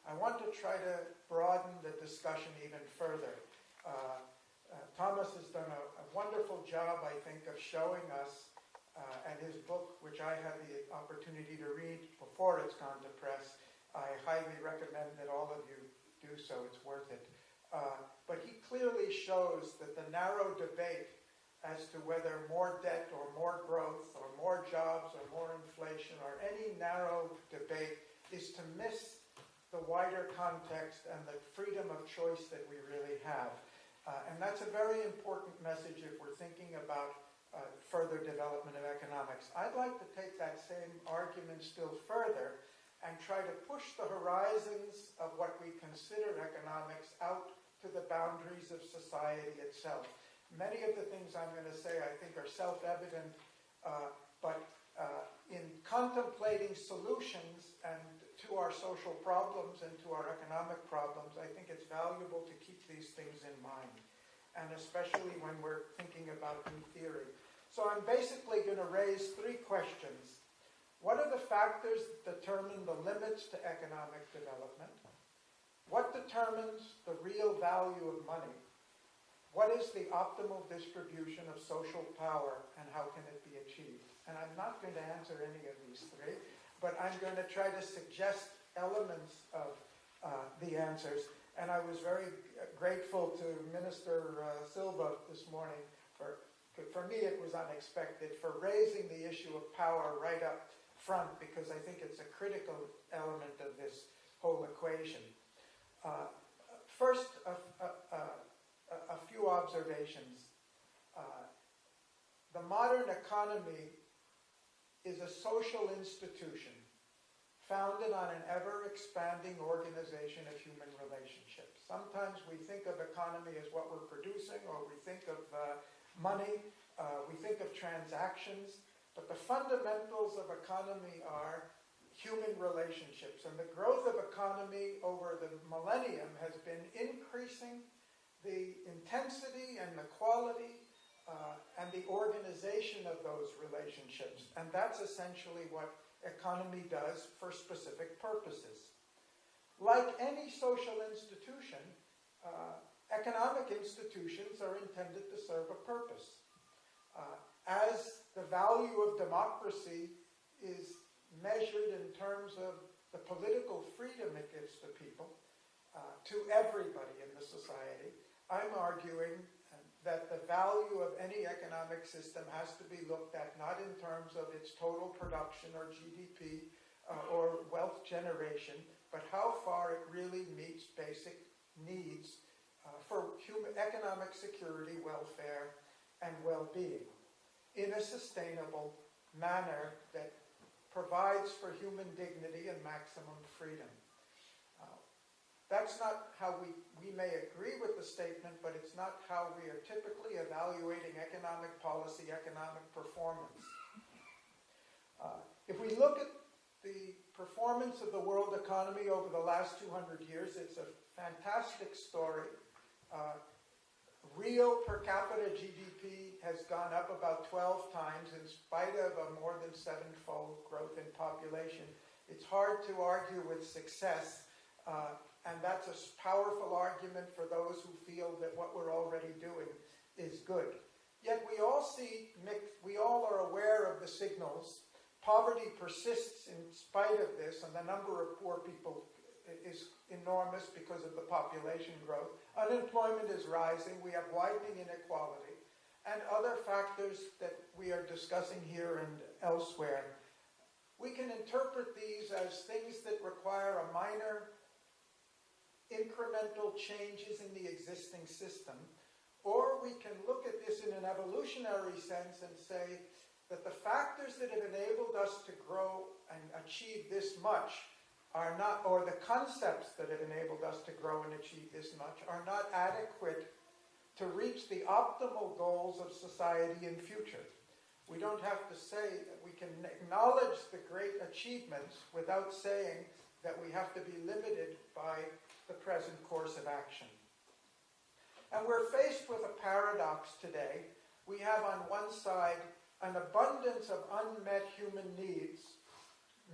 I want to try to broaden the discussion even further. Thomas has done a wonderful job, I think, of showing us, and his book, which I had the opportunity to read before it's gone to press, I highly recommend that all of you do so, it's worth it. But he clearly shows that the narrow debate as to whether more debt or more growth or more jobs or more inflation or any narrow debate is to miss the wider context and the freedom of choice that we really have. And that's a very important message if we're thinking about further development of economics. I'd like to take that same argument still further and try to push the horizons of what we consider economics out to the boundaries of society itself. Many of the things I'm going to say, I think, are self-evident, but in contemplating solutions and to our social problems and to our economic problems, I think it's valuable to keep these things in mind, and especially when we're thinking about new theory. So I'm basically going to raise three questions. What are the factors that determine the limits to economic development? What determines the real value of money? What is the optimal distribution of social power, and how can it be achieved? And I'm not going to answer any of these three, but I'm going to try to suggest elements of the answers. And I was very grateful to Minister Silva this morning. For me, it was unexpected, for raising the issue of power right up front, because I think it's a critical element of this whole equation. First, a few observations. The modern economy is a social institution founded on an ever-expanding organization of human relationships. Sometimes we think of economy as what we're producing, or we think of money, we think of transactions, but the fundamentals of economy are human relationships. And the growth of economy over the millennium has been increasing the intensity and the quality and the organization of those relationships. And that's essentially what economy does for specific purposes. Like any social institution, economic institutions are intended to serve a purpose. As the value of democracy is measured in terms of the political freedom it gives to people, to everybody in the society, I'm arguing that the value of any economic system has to be looked at not in terms of its total production or GDP or wealth generation, but how far it really meets basic needs for economic security, welfare, and well-being in a sustainable manner that provides for human dignity and maximum freedom. That's not how we may agree with the statement, but it's not how we are typically evaluating economic policy, economic performance. If we look at the performance of the world economy over the last 200 years, it's a fantastic story. Real per capita GDP has gone up about 12 times in spite of a more than 7-fold growth in population. It's hard to argue with success. And that's a powerful argument for those who feel that what we're already doing is good. Yet we all are aware of the signals. Poverty persists in spite of this, and the number of poor people is enormous because of the population growth. Unemployment is rising. We have widening inequality, and other factors that we are discussing here and elsewhere. We can interpret these as things that require a minor incremental changes in the existing system, or we can look at this in an evolutionary sense and say that the factors that have enabled us to grow and achieve this much are not, or the concepts that have enabled us to grow and achieve this much are not adequate to reach the optimal goals of society in future. We don't have to say that we can acknowledge the great achievements without saying that we have to be limited by the present course of action. And we're faced with a paradox today. We have on one side an abundance of unmet human needs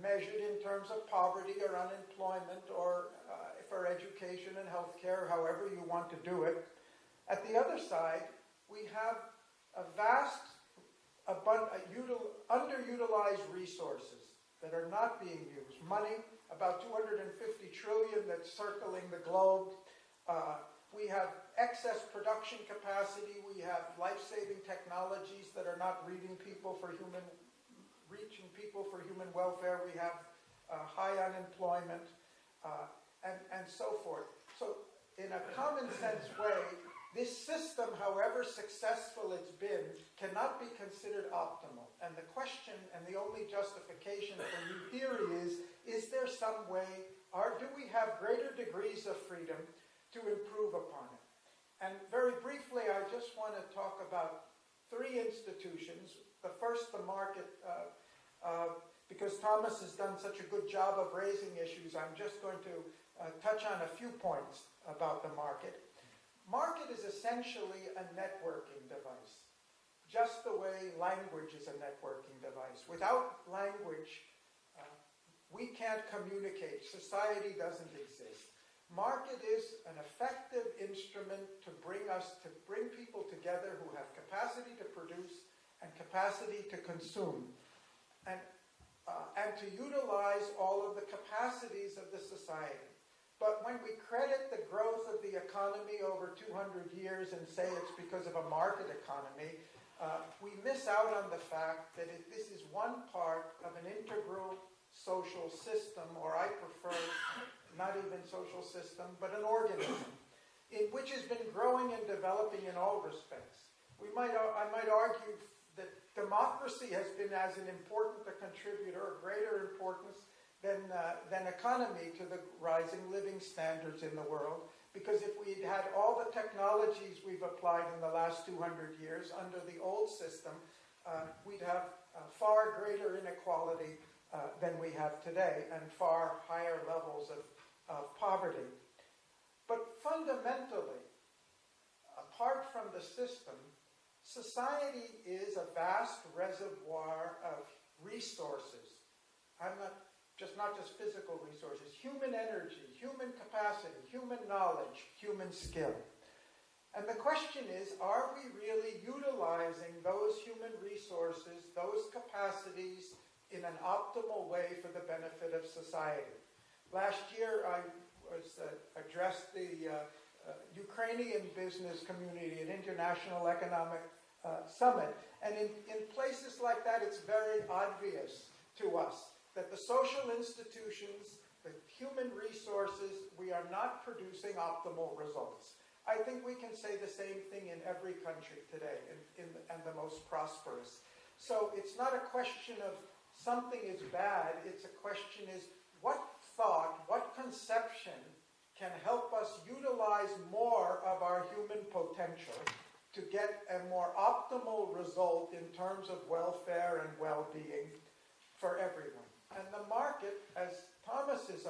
measured in terms of poverty or unemployment or education and healthcare, however you want to do it. At the other side, we have a vast, underutilized resources that are not being used. Money, about 250 trillion that's circling the globe. We have excess production capacity. We have life-saving technologies that are not reaching people for human welfare. We have high unemployment, and so forth. So in a common sense way, this system, however successful it's been, cannot be considered optimal. And the question, and the only justification for new theory is there some way, or do we have greater degrees of freedom to improve upon it? And very briefly, I just want to talk about three institutions. The first, the market, because Thomas has done such a good job of raising issues, I'm just going to touch on a few points about the market. Market is essentially a networking device, just the way language is a networking device. Without language, we can't communicate. Society doesn't exist. Market is an effective instrument to bring people together who have capacity to produce and capacity to consume, and to utilize all of the capacities of the society. But when we credit the growth of the economy over 200 years and say it's because of a market economy, we miss out on the fact that this is one part of an integral social system, or I prefer not even social system, but an organism, which has been growing and developing in all respects. I might argue that democracy has been as an important a contributor, or greater importance, than economy to the rising living standards in the world. Because if we'd had all the technologies we've applied in the last 200 years under the old system, we'd have far greater inequality than we have today, and far higher levels of poverty. But fundamentally, apart from the system, society is a vast reservoir of resources. Not just physical resources, human energy, human capacity, human knowledge, human skill. And the question is, are we really utilizing those human resources, those capacities, in an optimal way for the benefit of society? Last year, I addressed the Ukrainian business community at International Economic Summit. And in places like that, it's very obvious to us that the social institutions, the human resources, we are not producing optimal results. I think we can say the same thing in every country today, and the most prosperous. So it's not a question of something is bad, it's a question is what thought, what conception can help us utilize more of our human potential to get a more optimal result in terms of welfare and well-being for everyone. And the market, as Thomas has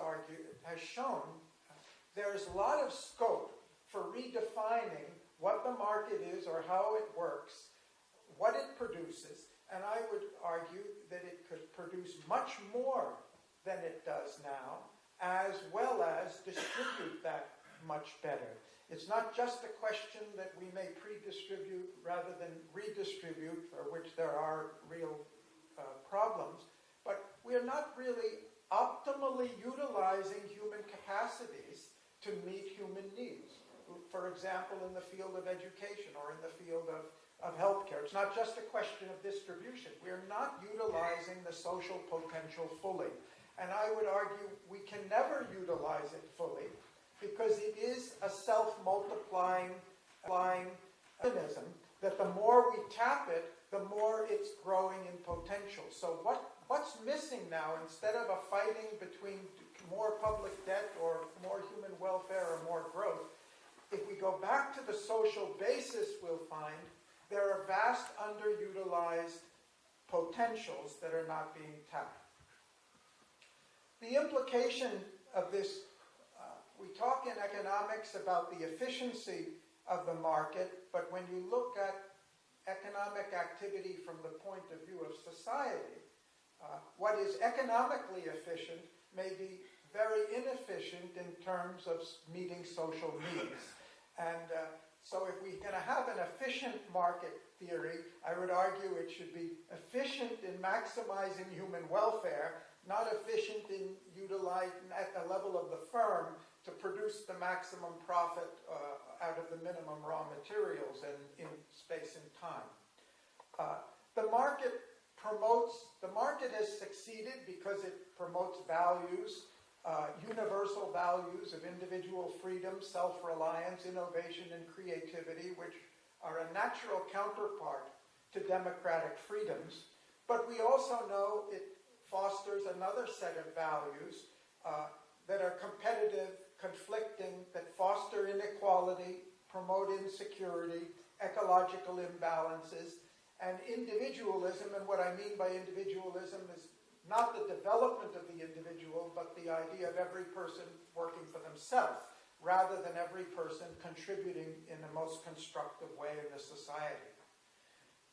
shown, there's a lot of scope for redefining what the market is or how it works, what it produces, and I would argue that it could produce much more than it does now, as well as distribute that much better. It's not just a question that we may pre-distribute rather than redistribute, for which there are real problems, but we're not really optimally utilizing human capacities to meet human needs. For example, in the field of education or in the field of healthcare. It's not just a question of distribution. We're not utilizing the social potential fully. And I would argue we can never utilize it fully because it is a self-multiplying mechanism that the more we tap it, the more it's growing in potential. So what's missing now, instead of a fighting between more public debt or more human welfare or more growth, if we go back to the social basis, we'll find there are vast underutilized potentials that are not being tapped. The implication of this, we talk in economics about the efficiency of the market, but when you look at economic activity from the point of view of society, what is economically efficient may be very inefficient in terms of meeting social needs. And so if we're going to have an efficient market theory, I would argue it should be efficient in maximizing human welfare, not efficient in utilizing at the level of the firm to produce the maximum profit out of the minimum raw materials and in space and time. The market has succeeded because it promotes values, universal values of individual freedom, self-reliance, innovation, and creativity, which are a natural counterpart to democratic freedoms. But we also know it fosters another set of values that are competitive, conflicting, that foster inequality, promote insecurity, ecological imbalances, and individualism. And what I mean by individualism is not the development of the individual, but the idea of every person working for themselves, rather than every person contributing in the most constructive way in the society.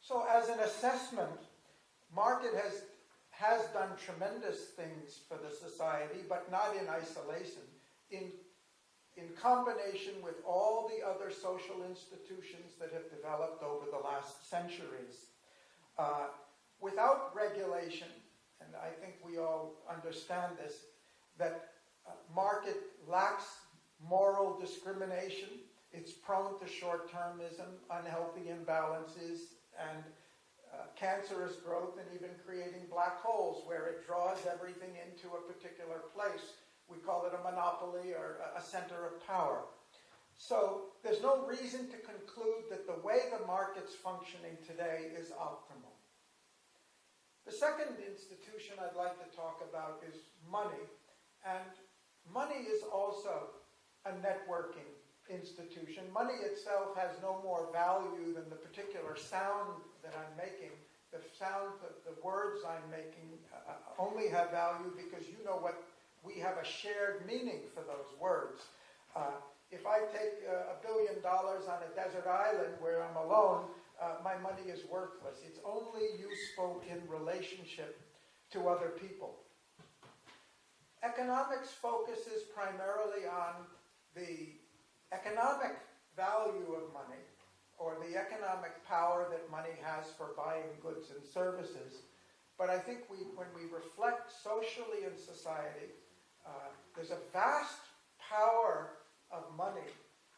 So as an assessment, market has done tremendous things for the society, but not in isolation, in combination with all the other social institutions that have developed over the last centuries. Without regulation, and I think we all understand this, that market lacks moral discrimination. It's prone to short-termism, unhealthy imbalances, and cancerous growth, and even creating black holes where it draws everything into a particular place. We call it a monopoly or a center of power. So there's no reason to conclude that the way the market's functioning today is optimal. The second institution I'd like to talk about is money. And money is also a networking institution. Money itself has no more value than the particular sound that I'm making. The sound, the words I'm making only have value because you know what, we have a shared meaning for those words. If I take $1 billion on a desert island where I'm alone, my money is worthless. It's only useful in relationship to other people. Economics focuses primarily on the economic value of money, or the economic power that money has for buying goods and services. But I think when we reflect socially in society, there's a vast power of money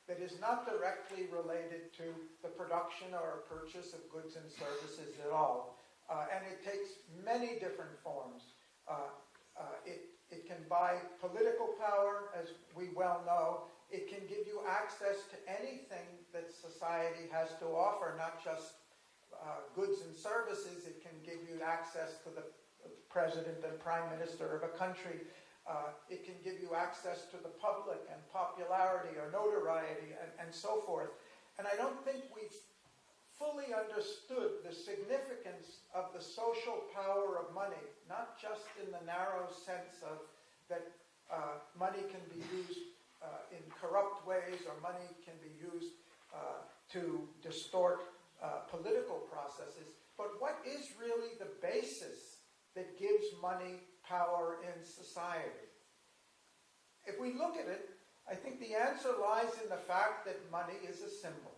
that is not directly related to the production or purchase of goods and services at all. And it takes many different forms. It can buy political power, as we well know. It can give you access to anything that society has to offer, not just goods and services. It can give you access to the president and prime minister of a country. It can give you access to the public and popularity or notoriety and so forth. And I don't think we've fully understood the significance of the social power of money, not just in the narrow sense of that money can be used in corrupt ways, or money can be used to distort political processes, but what is really the basis that gives money power in society? If we look at it, I think the answer lies in the fact that money is a symbol.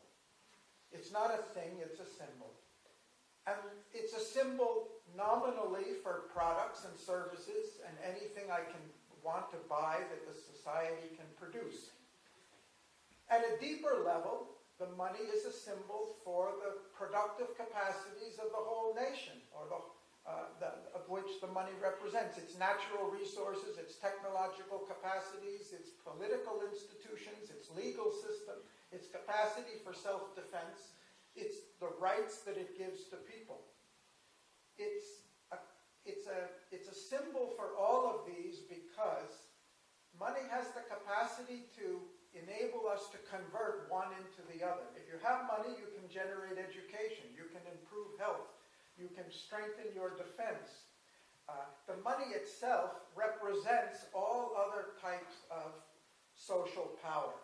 It's not a thing, it's a symbol. And it's a symbol nominally for products and services and anything I can want to buy that the society can produce. At a deeper level, the money is a symbol for the productive capacities of the whole nation, or of which the money represents. Its natural resources, its technological capacities, its political institutions, its legal system, its capacity for self-defense, it's the rights that it gives to people. It's a symbol for all of these because money has the capacity to enable us to convert one into the other. If you have money, you can generate education, you can improve health, you can strengthen your defense. The money itself represents all other types of social power.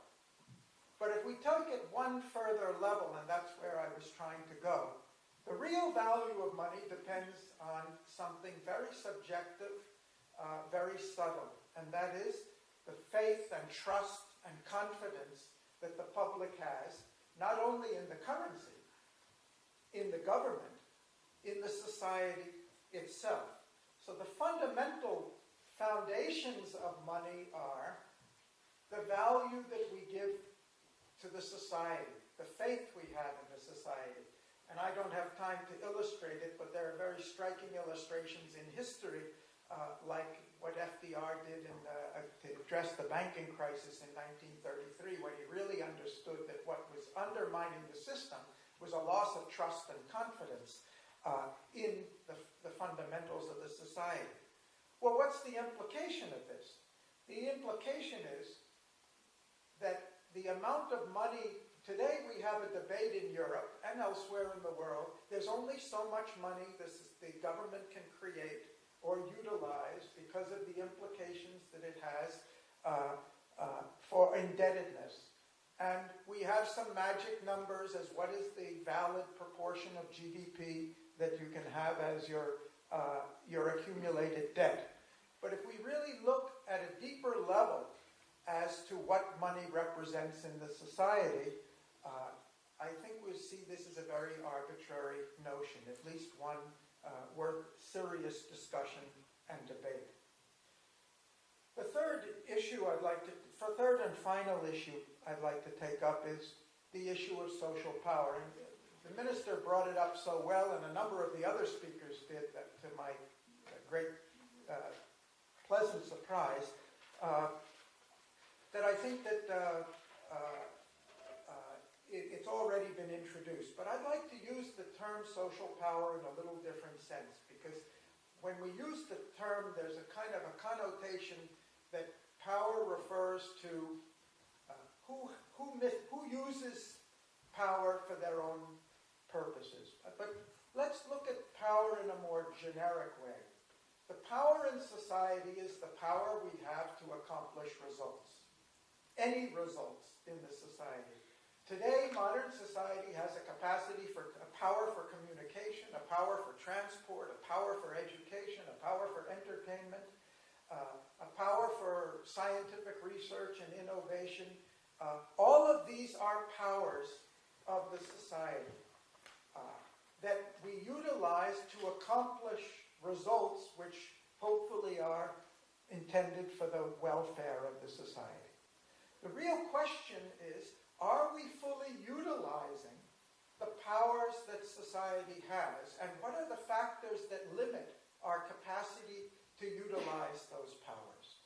But if we take it one further level, and that's where I was trying to go, the real value of money depends on something very subjective, very subtle. and that is the faith and trust and confidence that the public has, not only in the currency, in the government, in the society itself. So the fundamental foundations of money are the value that we give to the society, the faith we have in the society. And I don't have time to illustrate it, but there are very striking illustrations in history, like what FDR did to address the banking crisis in 1933, when he really understood that what was undermining the system was a loss of trust and confidence in the fundamentals of the society. Well, what's the implication of this? The implication is that the amount of money, today we have a debate in Europe and elsewhere in the world, there's only so much money the government can create or utilize because of the implications that it has for indebtedness. And we have some magic numbers as what is the valid proportion of GDP that you can have as your accumulated debt. But if we really look at a deeper level as to what money represents in the society, I think we see this as a very arbitrary notion, at least one worth serious discussion and debate. The third and final issue I'd like to take up is the issue of social power. And the minister brought it up so well, and a number of the other speakers did, that to my great pleasant surprise, that I think that it's already been introduced. But I'd like to use the term social power in a little different sense, because when we use the term, there's a kind of a connotation that power refers to who uses power for their own purposes. But let's look at power in a more generic way. The power in society is the power we have to accomplish results. Any results in the society. Today, modern society has a capacity for a power for communication, a power for transport, a power for education, a power for entertainment, a power for scientific research and innovation. All of these are powers of the society that we utilize to accomplish results which hopefully are intended for the welfare of the society. The real question is, are we fully utilizing the powers that society has, and what are the factors that limit our capacity to utilize those powers?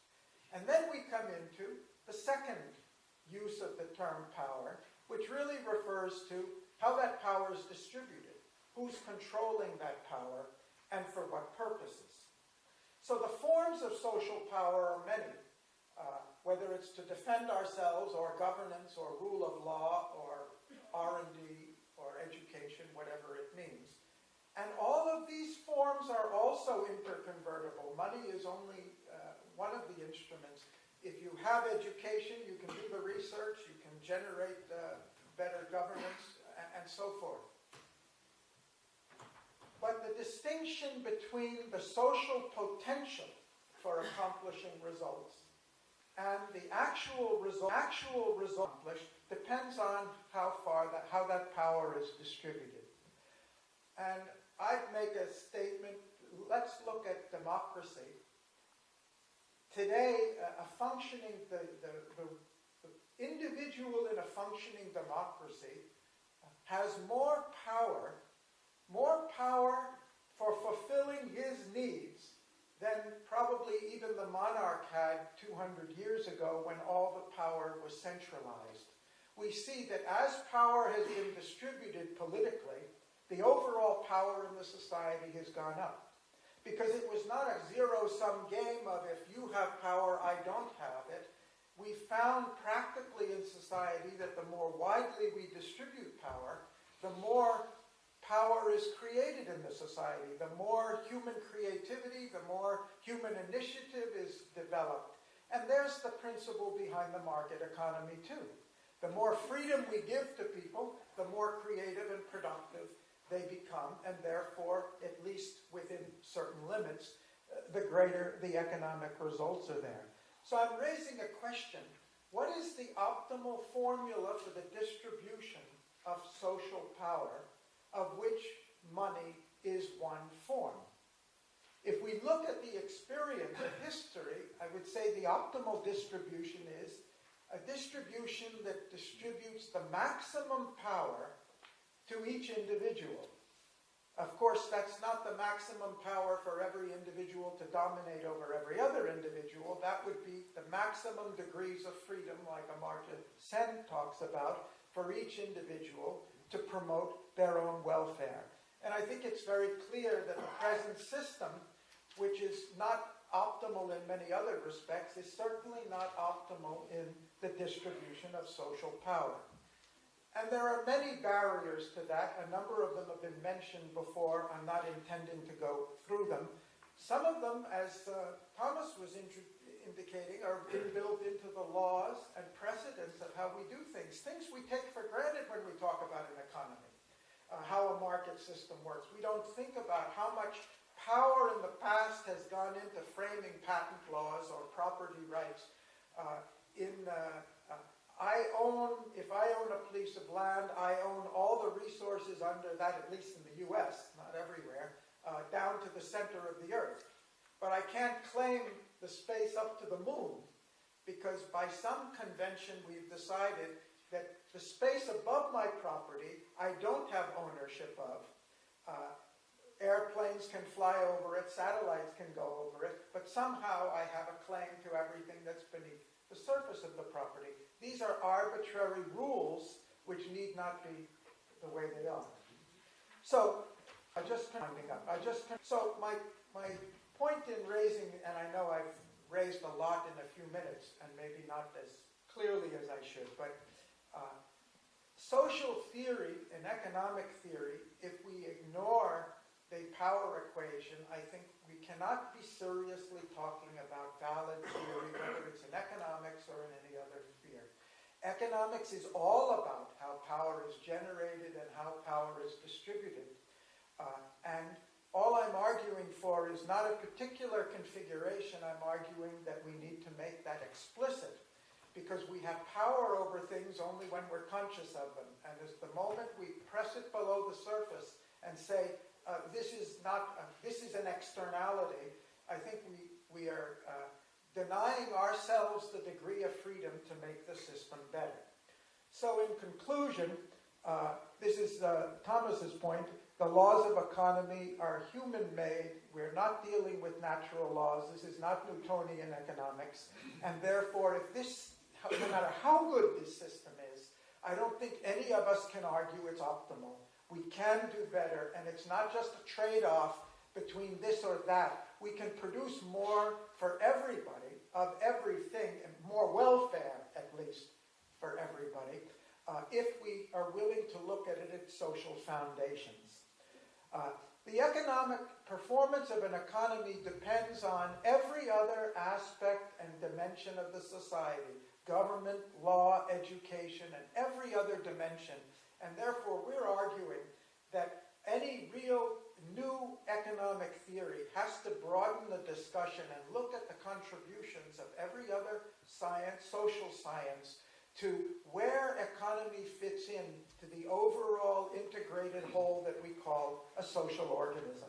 And then we come into the second use of the term power, which really refers to how that power is distributed, who's controlling that power, and for what purposes. So the forms of social power are many, whether it's to defend ourselves, or governance, or rule of law, or R&D, or education, whatever it means. And all of these forms are also interconvertible. Money is only one of the instruments. If you have education, you can do the research, you can generate better governance, and so forth. But the distinction between the social potential for accomplishing results and the actual result accomplished depends on how that power is distributed. And I'd make a statement. Let's look at democracy. Today, the individual in a functioning democracy has more power for fulfilling his needs than probably even the monarch had 200 years ago, when all the power was centralized. We see that as power has been distributed politically, the overall power in the society has gone up. Because it was not a zero-sum game of if you have power, I don't have it. We found practically in society that the more widely we distribute power, the more power is created in the society. The more human creativity, the more human initiative is developed. And there's the principle behind the market economy too. The more freedom we give to people, the more creative and productive they become, and therefore, at least within certain limits, the greater the economic results are there. So I'm raising a question. What is the optimal formula for the distribution of social power, of which money is one form? If we look at the experience of history, I would say the optimal distribution is a distribution that distributes the maximum power to each individual. Of course, that's not the maximum power for every individual to dominate over every other individual. That would be the maximum degrees of freedom, like Amartya Sen talks about, for each individual to promote their own welfare. And I think it's very clear that the present system, which is not optimal in many other respects, is certainly not optimal in the distribution of social power. And there are many barriers to that. A number of them have been mentioned before. I'm not intending to go through them. Some of them, as Thomas was indicating, are built into the laws and precedents of how we do things. Things we take for granted when we talk about an economy, how a market system works. We don't think about how much power in the past has gone into framing patent laws or property rights. If I own a piece of land, I own all the resources under that, at least in the US, not everywhere, down to the center of the earth. But I can't claim the space up to the moon, because by some convention we've decided that the space above my property I don't have ownership of. Airplanes can fly over it, satellites can go over it, but somehow I have a claim to everything that's beneath the surface of the property. These are arbitrary rules which need not be the way they are. So, So my point in raising, and I know I've raised a lot in a few minutes, and maybe not as clearly as I should, but social theory and economic theory, if we ignore the power equation, I think we cannot be seriously talking about valid theory, whether it's in economics or in any other sphere. Economics is all about how power is generated and how power is distributed. And all I'm arguing for is not a particular configuration. I'm arguing that we need to make that explicit, because we have power over things only when we're conscious of them. And as the moment we press it below the surface and say, this is an externality, I think we are denying ourselves the degree of freedom to make the system better. So in conclusion, this is Thomas's point. The laws of economy are human-made. We're not dealing with natural laws. This is not Newtonian economics. And therefore, no matter how good this system is, I don't think any of us can argue it's optimal. We can do better, and it's not just a trade-off between this or that. We can produce more for everybody, of everything, and more welfare, at least, for everybody, if we are willing to look at it at social foundations. The economic performance of an economy depends on every other aspect and dimension of the society: government, law, education, and every other dimension. And therefore, we're arguing that any real new economic theory has to broaden the discussion and look at the contributions of every other science, social science, to where economy fits in to the overall integrated whole that we call a social organism.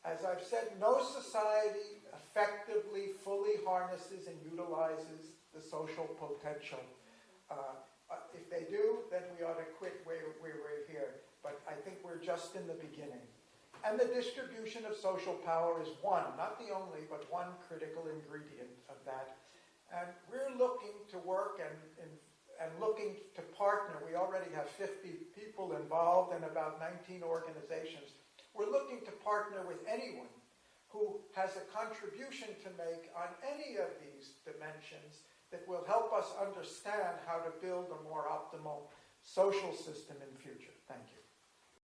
As I've said, no society effectively, fully harnesses and utilizes the social potential. If they do, then we ought to quit where we're here. But I think we're just in the beginning. And the distribution of social power is one, not the only, but one critical ingredient of that. And we're looking to work and looking to partner. We already have 50 people involved and about 19 organizations. We're looking to partner with anyone who has a contribution to make on any of these dimensions that will help us understand how to build a more optimal social system in future. Thank you.